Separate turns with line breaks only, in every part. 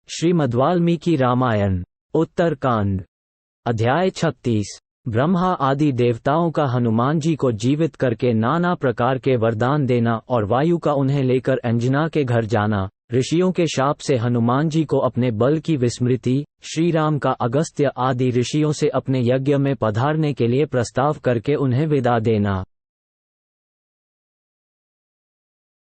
श्रीमद्वाल्मीकि रामायण उत्तरकांड अध्याय 36। ब्रह्मा आदि देवताओं का हनुमान जी को जीवित करके नाना प्रकार के वरदान देना और वायु का उन्हें लेकर अंजना के घर जाना, ऋषियों के शाप से हनुमान जी को अपने बल की विस्मृति, श्री राम का अगस्त्य आदि ऋषियों से अपने यज्ञ में पधारने के लिए प्रस्ताव करके उन्हें विदा देना।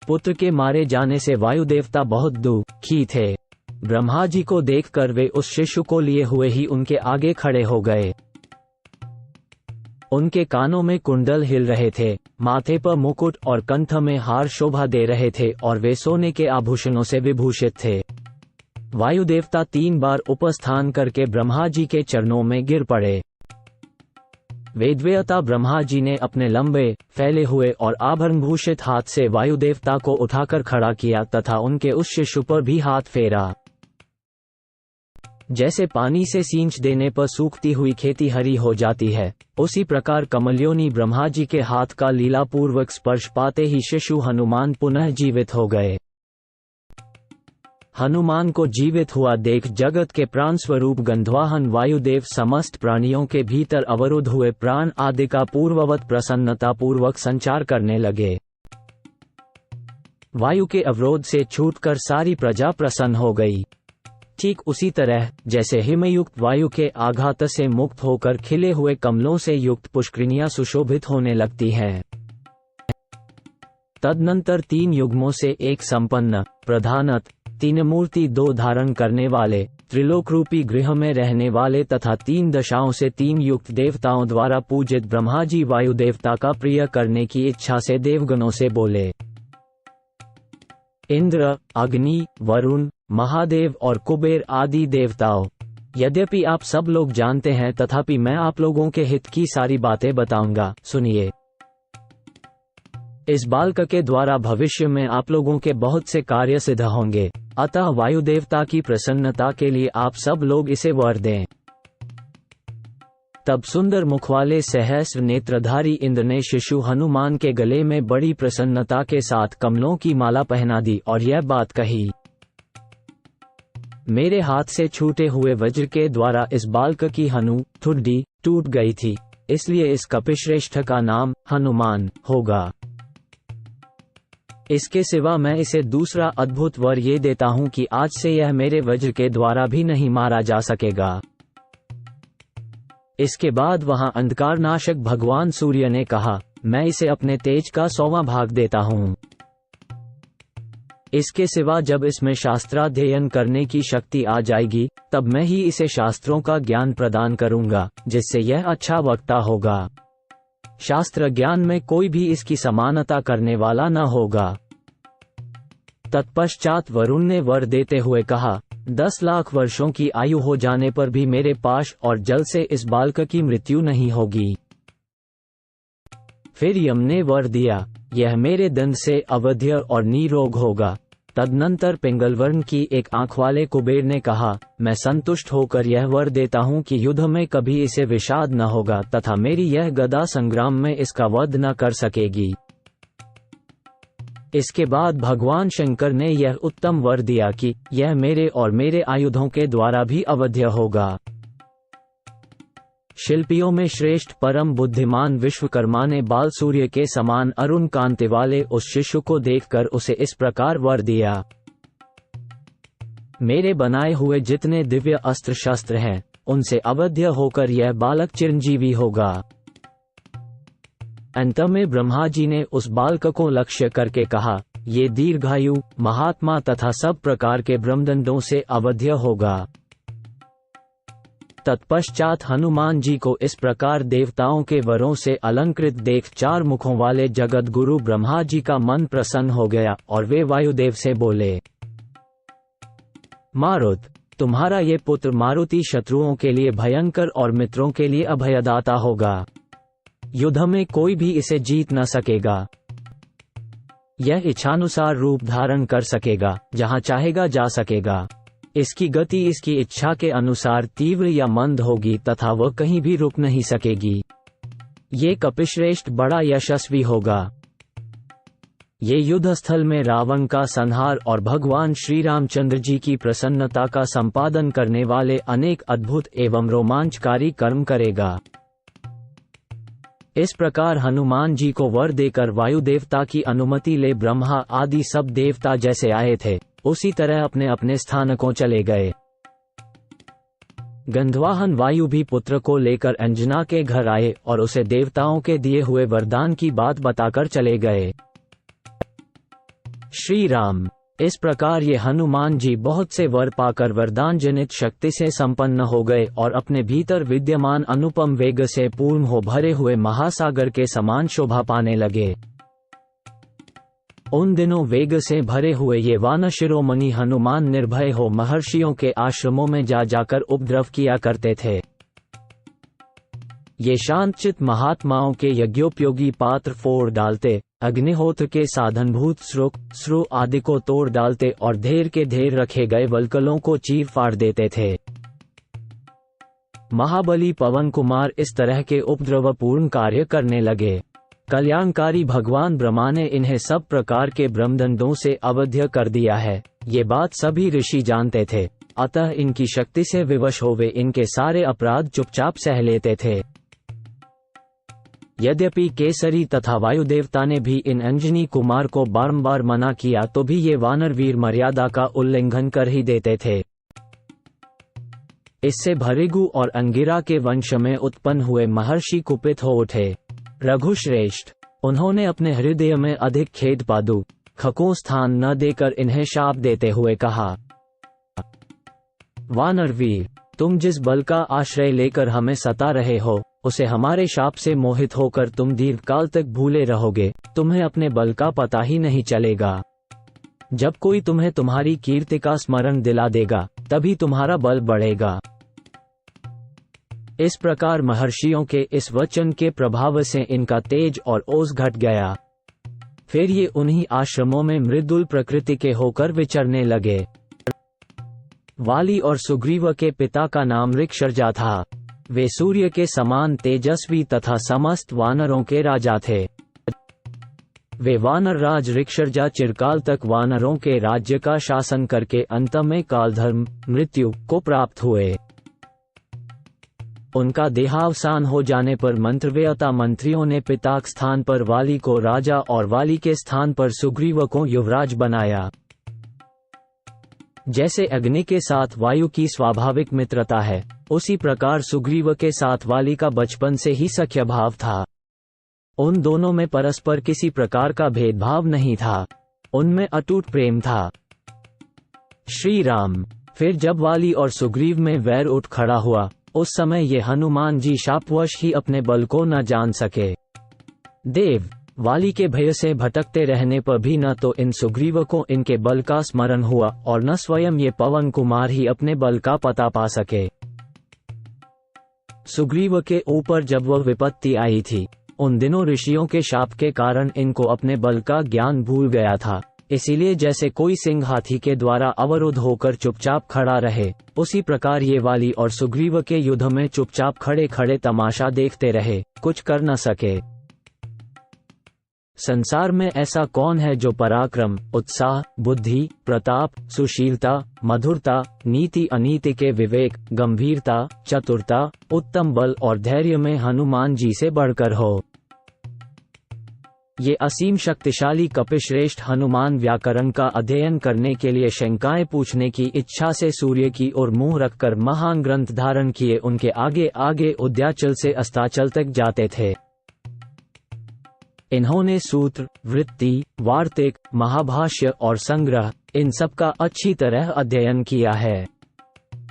पुत्र के मारे जाने से वायु देवता बहुत दुखी थे। ब्रह्मा जी को देखकर वे उस शिशु को लिए हुए ही उनके आगे खड़े हो गए। उनके कानों में कुंडल हिल रहे थे, माथे पर मुकुट और कंठ में हार शोभा दे रहे थे और वे सोने के आभूषणों से विभूषित थे। वायु देवता 3 बार उपस्थान करके ब्रह्मा जी के चरणों में गिर पड़े। वेदव्यता ब्रह्मा जी ने अपने लंबे, फैले हुए और आभरणभूषित हाथ से वायु देवता को उठाकर खड़ा किया तथा उनके उस शिशु पर भी हाथ फेरा। जैसे पानी से सींच देने पर सूखती हुई खेती हरी हो जाती है, उसी प्रकार कमलयोनि ब्रह्मा जी के हाथ का लीलापूर्वक स्पर्श पाते ही शिशु हनुमान पुनः जीवित हो गए। हनुमान को जीवित हुआ देख जगत के प्राण स्वरूप गंधवाहन वायुदेव समस्त प्राणियों के भीतर अवरुद्ध हुए प्राण आदि का पूर्ववत प्रसन्नता पूर्वक संचार करने लगे। वायु के अवरोध से छूटकर सारी प्रजा प्रसन्न हो गई। ठीक उसी तरह जैसे हिमयुक्त वायु के आघात से मुक्त होकर खिले हुए कमलों से युक्त पुष्करिणियां सुशोभित होने लगती हैं। तदनंतर 3 युग्मों से एक संपन्न, प्रधानत, 3 मूर्ति 2 धारण करने वाले, त्रिलोकरूपी गृह में रहने वाले तथा 3 दशाओं से 3 युक्त देवताओं द्वारा पूजित ब्रह्मा जी वायु देवता का प्रिय करने की इच्छा से देवगणों से बोले। इंद्र, अग्नि, वरुण, महादेव और कुबेर आदि देवताओं, यद्यपि आप सब लोग जानते हैं तथापि मैं आप लोगों के हित की सारी बातें बताऊंगा, सुनिए। इस बालक के द्वारा भविष्य में आप लोगों के बहुत से कार्य सिद्ध होंगे, अतः वायु देवता की प्रसन्नता के लिए आप सब लोग इसे वर दें। तब सुंदर मुख वाले सहस्र नेत्रधारी इंद्र ने शिशु हनुमान के गले में बड़ी प्रसन्नता के साथ कमलों की माला पहना दी और यह बात कही, मेरे हाथ से छूटे हुए वज्र के द्वारा इस बालक की ठुड्डी टूट गई थी, इसलिए इस कपिश्रेष्ठ का नाम हनुमान होगा। इसके सिवा मैं इसे दूसरा अद्भुत वर ये देता हूं कि आज से यह मेरे वज्र के द्वारा भी नहीं मारा जा सकेगा। इसके बाद वहां अंधकारनाशक भगवान सूर्य ने कहा, मैं इसे अपने तेज का 100वां भाग देता हूं। इसके सिवा जब इसमें शास्त्राध्ययन करने की शक्ति आ जाएगी, तब मैं ही इसे शास्त्रों का ज्ञान प्रदान करूंगा, जिससे यह अच्छा वक्ता होगा। शास्त्र ज्ञान में कोई भी इसकी समानता करने वाला न होगा। तत्पश्चात वरुण ने वर देते हुए कहा, 10 लाख वर्षों की आयु हो जाने पर भी मेरे पाश और जल से इस बालक की मृत्यु नहीं होगी। फिर यम ने वर दिया, यह मेरे दंड से अवध्य और निरोग होगा। तदनंतर पिंगलवर्ण की एक आंख वाले कुबेर ने कहा, मैं संतुष्ट होकर यह वर देता हूं कि युद्ध में कभी इसे विषाद न होगा तथा मेरी यह गदा संग्राम में इसका वध न कर सकेगी। इसके बाद भगवान शंकर ने यह उत्तम वर दिया कि यह मेरे और मेरे आयुधों के द्वारा भी अवध्य होगा। शिल्पियों में श्रेष्ठ परम बुद्धिमान विश्वकर्मा ने बाल सूर्य के समान अरुण कांति वाले उस शिशु को देखकर उसे इस प्रकार वर दिया, मेरे बनाए हुए जितने दिव्य अस्त्र शस्त्र हैं, उनसे अवध्य होकर यह बालक चिरंजीवी होगा। अंत में ब्रह्मा जी ने उस बालक को लक्ष्य करके कहा, ये दीर्घायु, महात्मा तथा सब प्रकार के ब्रह्मदंडों से अवध्य होगा। तत्पश्चात हनुमान जी को इस प्रकार देवताओं के वरों से अलंकृत देख 4 मुखों वाले जगत गुरु ब्रह्मा जी का मन प्रसन्न हो गया और वे वायुदेव से बोले, मारुत, तुम्हारा ये पुत्र मारुति शत्रुओं के लिए भयंकर और मित्रों के लिए अभयदाता होगा। युद्ध में कोई भी इसे जीत न सकेगा। यह इच्छानुसार रूप धारण कर सकेगा, जहां चाहेगा जा सकेगा। इसकी गति इसकी इच्छा के अनुसार तीव्र या मंद होगी तथा वह कहीं भी रुक नहीं सकेगी। ये कपिश्रेष्ठ बड़ा यशस्वी होगा। ये युद्ध स्थल में रावण का संहार और भगवान श्री रामचंद्र जी की प्रसन्नता का संपादन करने वाले अनेक अद्भुत एवं रोमांचकारी कर्म करेगा। इस प्रकार हनुमान जी को वर देकर वायु देवता की अनुमति ले ब्रह्मा आदि सब देवता जैसे आए थे उसी तरह अपने अपने स्थानकों चले गए। गंधवाहन वायु भी पुत्र को लेकर अंजना के घर आए और उसे देवताओं के दिए हुए वरदान की बात बताकर चले गए। श्री राम। इस प्रकार ये हनुमान जी बहुत से वर पाकर वरदान जनित शक्ति से संपन्न हो गए और अपने भीतर विद्यमान अनुपम वेग से पूर्ण हो भरे हुए महासागर के समान शोभा पाने लगे। उन दिनों वेग से भरे हुए ये वानर शिरोमणि हनुमान निर्भय हो महर्षियों के आश्रमों में जा जाकर उपद्रव किया करते थे। ये शांतचित महात्माओं के यज्ञोपयोगी पात्र फोड़ डालते, अग्निहोत्र के साधनभूत स्रु आदि को तोड़ डालते और ढेर के ढेर रखे गए वल्कलों को चीर फाड़ देते थे। महाबली पवन कुमार इस तरह के उपद्रवपूर्ण कार्य करने लगे। कल्याणकारी भगवान ब्रह्मा ने इन्हें सब प्रकार के ब्रह्मदंडों से अवध्य कर दिया है। ये बात सभी ऋषि जानते थे, अतः इनकी शक्ति से विवश हो वे इनके सारे अपराध चुपचाप सह लेते थे। यद्यपि केसरी तथा वायु देवता ने भी इन अंजनी कुमार को बारंबार मना किया तो भी ये वानर वीर मर्यादा का उल्लंघन कर ही देते थे। इससे भृगु और अंगिरा के वंश में उत्पन्न हुए महर्षि कुपित हो उठे। रघुश्रेष्ठ, उन्होंने अपने हृदय में अधिक खेद पादु खको स्थान न देकर इन्हें शाप देते हुए कहा, वानरवीर, तुम जिस बल का आश्रय लेकर हमें सता रहे हो उसे हमारे शाप से मोहित होकर तुम दीर्घकाल तक भूले रहोगे। तुम्हें अपने बल का पता ही नहीं चलेगा। जब कोई तुम्हें तुम्हारी कीर्ति का स्मरण दिला देगा तभी तुम्हारा बल बढ़ेगा। इस प्रकार महर्षियों के इस वचन के प्रभाव से इनका तेज और ओज घट गया। फिर ये उन्हीं आश्रमों में मृदुल प्रकृति के होकर विचरने लगे। वाली और सुग्रीव के पिता का नाम ऋक्षर्जा था। वे सूर्य के समान तेजस्वी तथा समस्त वानरों के राजा थे। वे वानर राज ऋक्षर्जा चिरकाल तक वानरों के राज्य का शासन करके अंत में कालधर्म मृत्यु को प्राप्त हुए। उनका देहावसान हो जाने पर मंत्रवेयता मंत्रियों ने पिता के स्थान पर वाली को राजा और वाली के स्थान पर सुग्रीव को युवराज बनाया। जैसे अग्नि के साथ वायु की स्वाभाविक मित्रता है, उसी प्रकार सुग्रीव के साथ वाली का बचपन से ही सख्य भाव था। उन दोनों में परस्पर किसी प्रकार का भेदभाव नहीं था, उनमें अटूट प्रेम था। श्री राम। फिर जब वाली और सुग्रीव में वैर उठ खड़ा हुआ उस समय ये हनुमान जी शापवश ही अपने बल को न जान सके। देव वाली के भय से भटकते रहने पर भी न तो इन सुग्रीव को इनके बल का स्मरण हुआ और न स्वयं ये पवन कुमार ही अपने बल का पता पा सके। सुग्रीव के ऊपर जब वह विपत्ति आई थी उन दिनों ऋषियों के शाप के कारण इनको अपने बल का ज्ञान भूल गया था। इसीलिए जैसे कोई सिंह हाथी के द्वारा अवरुद्ध होकर चुपचाप खड़ा रहे, उसी प्रकार ये वाली और सुग्रीव के युद्ध में चुपचाप खड़े खड़े तमाशा देखते रहे, कुछ कर न सके। संसार में ऐसा कौन है जो पराक्रम, उत्साह, बुद्धि, प्रताप, सुशीलता, मधुरता, नीति अनीति के विवेक, गंभीरता, चतुरता, उत्तम बल और धैर्य में हनुमान जी से बढ़कर हो। ये असीम शक्तिशाली कपिश्रेष्ठ हनुमान व्याकरण का अध्ययन करने के लिए शंकाएं पूछने की इच्छा से सूर्य की ओर मुंह रखकर महान ग्रंथ धारण किए उनके आगे आगे उद्याचल से अस्ताचल तक जाते थे। इन्होंने सूत्र, वृत्ति, वार्तिक, महाभाष्य और संग्रह इन सब का अच्छी तरह अध्ययन किया है।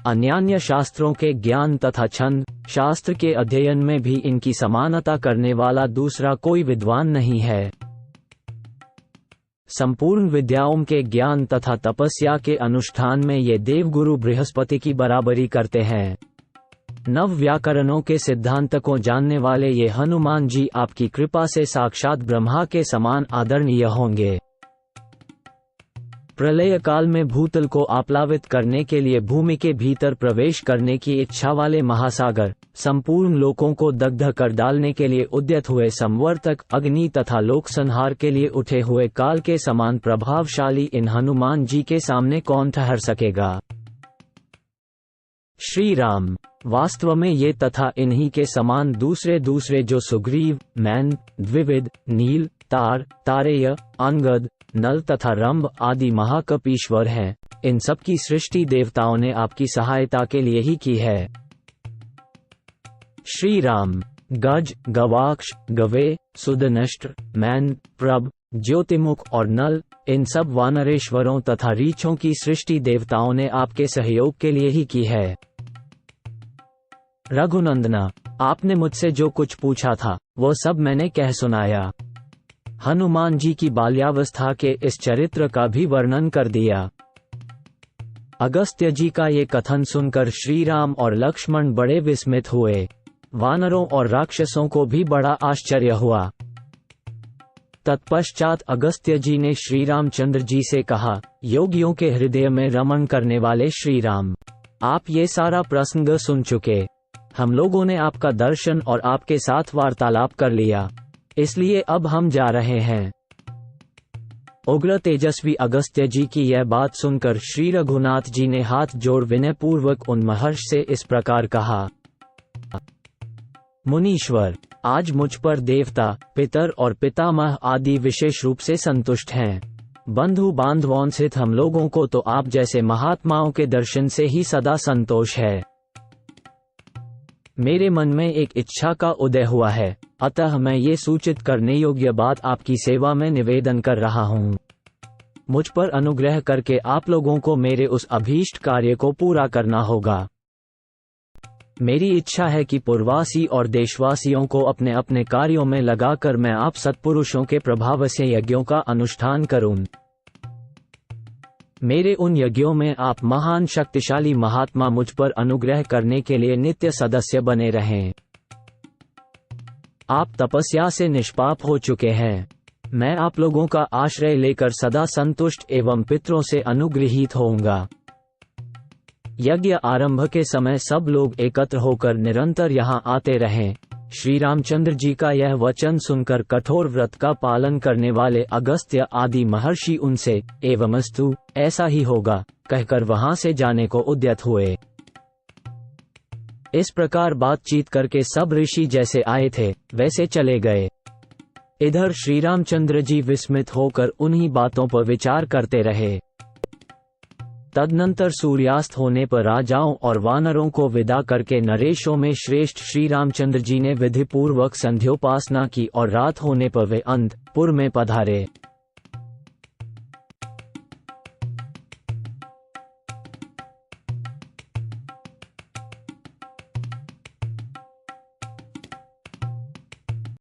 अन्यान्य शास्त्रों के ज्ञान तथा छंद शास्त्र के अध्ययन में भी इनकी समानता करने वाला दूसरा कोई विद्वान नहीं है। संपूर्ण विद्याओं के ज्ञान तथा तपस्या के अनुष्ठान में ये देवगुरु बृहस्पति की बराबरी करते हैं। नव व्याकरणों के सिद्धांत को जानने वाले ये हनुमान जी आपकी कृपा से साक्षात ब्रह्मा के समान आदरणीय होंगे। प्रलय काल में भूतल को आप्लावित करने के लिए भूमि के भीतर प्रवेश करने की इच्छा वाले महासागर संपूर्ण लोकों को दग्ध कर डालने के लिए उद्यत हुए संवर्तक अग्नि तथा लोक संहार के लिए उठे हुए काल के समान प्रभावशाली इन हनुमान जी के सामने कौन ठहर सकेगा। श्री राम वास्तव में ये तथा इन्हीं के समान दूसरे जो सुग्रीव, मैन, द्विविद, नील, तार, तारेय, अंगद, नल तथा रंभ आदि महाकपीश्वर हैं, इन सब की सृष्टि देवताओं ने आपकी सहायता के लिए ही की है। श्री राम गज, गवाक्ष, गवे, सुदनष्ट, मैन, प्रभ, ज्योतिमुख और नल, इन सब वानरेश्वरों तथा रीछों की सृष्टि देवताओं ने आपके सहयोग के लिए ही की है। रघुनंदना, आपने मुझसे जो कुछ पूछा था वो सब मैंने कह सुनाया। हनुमान जी की बाल्यावस्था के इस चरित्र का भी वर्णन कर दिया। अगस्त्य जी का ये कथन सुनकर श्री राम और लक्ष्मण बड़े विस्मित हुए। वानरों और राक्षसों को भी बड़ा आश्चर्य हुआ। तत्पश्चात अगस्त्य जी ने श्री रामचंद्र जी से कहा, योगियों के हृदय में रमण करने वाले श्री राम, आप ये सारा प्रसंग सुन चुके। हम लोगों ने आपका दर्शन और आपके साथ वार्तालाप कर लिया, इसलिए अब हम जा रहे हैं। उग्र तेजस्वी अगस्त्य जी की यह बात सुनकर श्री रघुनाथ जी ने हाथ जोड़ विनयपूर्वक उन महर्षि से इस प्रकार कहा, मुनीश्वर, आज मुझ पर देवता, पितर और पितामह आदि विशेष रूप से संतुष्ट हैं। बंधु बांधवों सहित हम लोगों को तो आप जैसे महात्माओं के दर्शन से ही सदा संतोष है। मेरे मन में एक इच्छा का उदय हुआ है, अतः मैं ये सूचित करने योग्य बात आपकी सेवा में निवेदन कर रहा हूँ। मुझ पर अनुग्रह करके आप लोगों को मेरे उस अभीष्ट कार्य को पूरा करना होगा। मेरी इच्छा है कि पूर्ववासी और देशवासियों को अपने अपने कार्यों में लगाकर मैं आप सत्पुरुषों के प्रभाव से यज्ञों का अनुष्ठान करूं। मेरे उन यज्ञों में आप महान शक्तिशाली महात्मा मुझ पर अनुग्रह करने के लिए नित्य सदस्य बने रहें। आप तपस्या से निष्पाप हो चुके हैं। मैं आप लोगों का आश्रय लेकर सदा संतुष्ट एवं पितरों से अनुग्रहित होऊंगा। यज्ञ आरंभ के समय सब लोग एकत्र होकर निरंतर यहाँ आते रहें। श्री रामचंद्र जी का यह वचन सुनकर कठोर व्रत का पालन करने वाले अगस्त्य आदि महर्षि उनसे एवमस्तु, ऐसा ही होगा, कहकर वहां से जाने को उद्यत हुए। इस प्रकार बातचीत करके सब ऋषि जैसे आए थे वैसे चले गए। इधर श्री रामचंद्र जी विस्मित होकर उन्हीं बातों पर विचार करते रहे। तदनंतर सूर्यास्त होने पर राजाओं और वानरों को विदा करके नरेशों में श्रेष्ठ श्री रामचंद्र जी ने विधिपूर्वक संध्योपासना की और रात होने पर वे अंतपुर में पधारे।